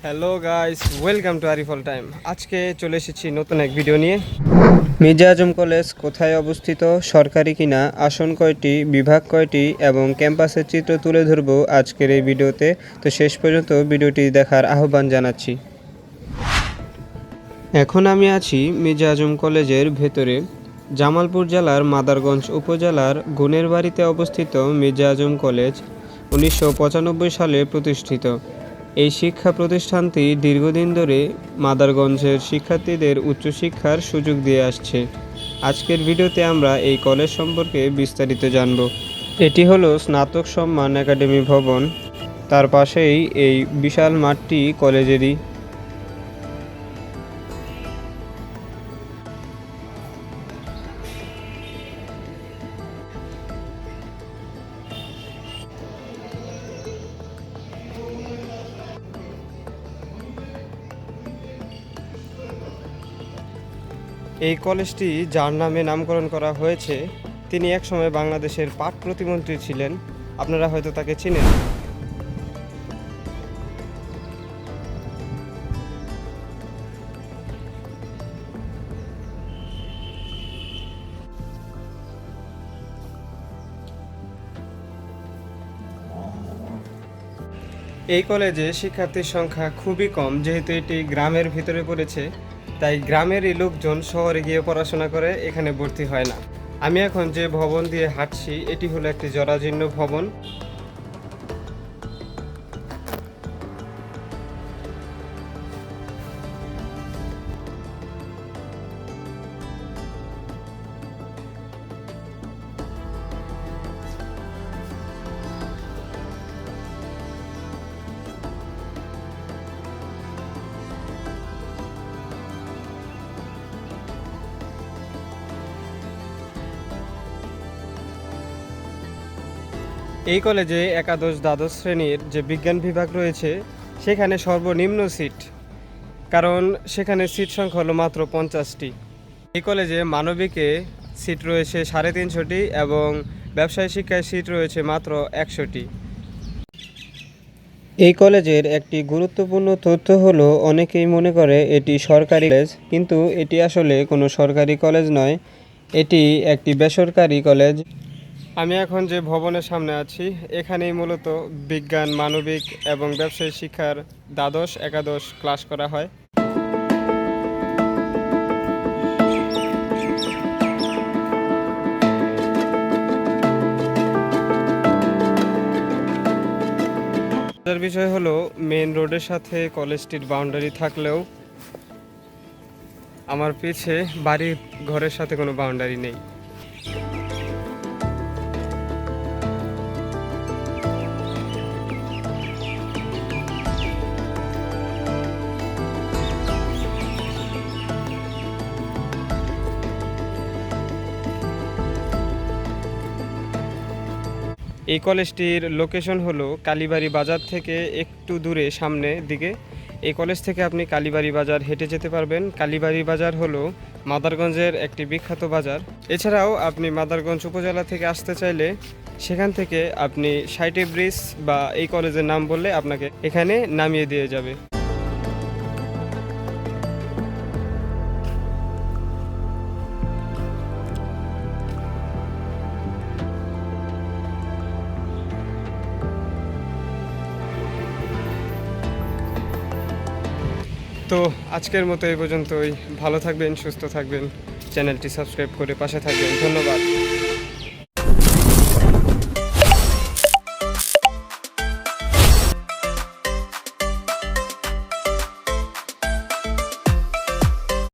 Hello guys, welcome to Ariful time. আজকে চলে এসেছি নতুন এক ভিডিও নিয়ে। মির্জা আজম কলেজ কোথায় অবস্থিত, সরকারি কিনা, আসন কয়টি, বিভাগ কয়টি এবং ক্যাম্পাসের চিত্র তুলে ধরব আজকের এই ভিডিওতে। তো শেষ পর্যন্ত ভিডিওটি দেখার আহ্বান জানাচ্ছি। এখন আমি আছি মির্জা আজম কলেজের ভেতরে। জামালপুর জেলার মাদারগঞ্জ উপজেলার গুনের বাড়িতে অবস্থিত মির্জা আজম কলেজ 1995 সালে প্রতিষ্ঠিত। এই শিক্ষা প্রতিষ্ঠানটি দীর্ঘদিন ধরে মাদারগঞ্জের শিক্ষার্থীদের উচ্চশিক্ষার সুযোগ দিয়ে আসছে। আজকের ভিডিওতে আমরা এই কলেজ সম্পর্কে বিস্তারিত জানব। এটি হলো স্নাতক সম্মান একাডেমি ভবন। তার পাশেই এই বিশাল মাঠটি কলেজেরই। এই কলেজটি যার নামে নামকরণ করা হয়েছে, তিনি একসময় বাংলাদেশের পাট প্রতিমন্ত্রী ছিলেন। আপনারা হয়তো তাকে চিনেন। এই কলেজে শিক্ষার্থীর সংখ্যা খুবই কম, যেহেতু এটি গ্রামের ভিতরে পড়েছে, তাই গ্রামেরই লোকজন শহরে গিয়ে পড়াশোনা করে, এখানে ভর্তি হয় না। আমি এখন যে ভবন দিয়ে হাঁটছি, এটি হলো একটি জরাজীর্ণ ভবন। এই কলেজে একাদশ দ্বাদশ শ্রেণীর যে বিজ্ঞান বিভাগ রয়েছে, সেখানে সর্বনিম্ন সিট, কারণ সেখানে সিট সংখ্যা হলো মাত্র 50টি। এই কলেজে মানবিকে সিট রয়েছে 350টি এবং ব্যবসায় শিক্ষায় সিট রয়েছে মাত্র 100টি। এই কলেজের একটি গুরুত্বপূর্ণ তথ্য হলো, অনেকেই মনে করে এটি সরকারি কলেজ, কিন্তু এটি আসলে কোনো সরকারি কলেজ নয়, এটি একটি বেসরকারি কলেজ। আমি এখন যে ভবনের সামনে আছি, এখানেই মূলত বিজ্ঞান, মানবিক এবং ব্যবসায়ী শিক্ষার দ্বাদশ একাদশ ক্লাস করা হয়। মজার বিষয় হলো, মেন রোডের সাথে কলেজটির বাউন্ডারি থাকলেও আমার পিছে বাড়ির ঘরের সাথে কোনো বাউন্ডারি নেই। এই কলেজটির লোকেশন হলো কালীবাড়ি বাজার থেকে একটু দূরে সামনে দিকে। এই কলেজ থেকে আপনি কালীবাড়ি বাজার হেঁটে যেতে পারবেন। কালীবাড়ি বাজার হলো মাদারগঞ্জের একটি বিখ্যাত বাজার। এছাড়াও আপনি মাদারগঞ্জ উপজেলা থেকে আসতে চাইলে সেখান থেকে আপনি সাইটে ব্রিজ বা এই কলেজের নাম বললে আপনাকে এখানে নামিয়ে দিয়ে যাবে। তো আজকের মতো এই পর্যন্তই। ভালো থাকবেন, সুস্থ থাকবেন, চ্যানেলটি সাবস্ক্রাইব করে পাশে থাকবেন। ধন্যবাদ।